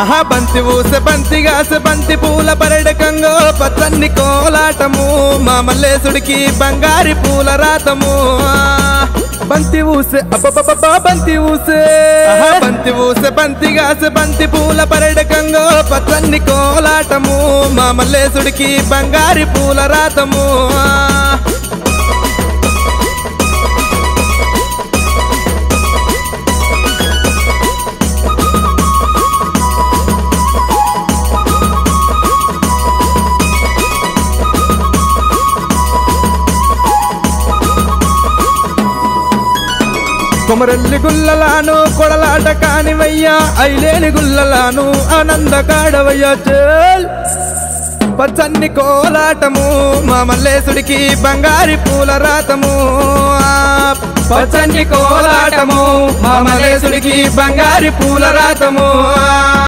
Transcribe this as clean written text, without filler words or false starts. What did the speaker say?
ఆహా బంతి ఊసె బంతిగాసె బంతి పూల పరడకంగో పచ్చన్ని కోలాటము మా మల్లేశుడికి బంగారి పూల రాతము బంతి ఊసె అబ్బబ్బబ్బా బంతి ఊసే బంతి ఊసె బంతిగాసె బంతి పూల పరడకంగో పచ్చన్ని కోలాటము మా మల్లేశుడికి బంగారి పూల రాతము కొమరెల్లి గుల్లలాను కొడలాట కానివయ్యా ఐలేని గుల్లలాను ఆనంద కాడవయ్యా చేల్ పచ్చన్ని కోలాటము మా మల్లేశుడికి బంగారి పూల రాతము పచ్చన్ని కోలాటము మా మల్లేశుడికి బంగారి పూల రాతము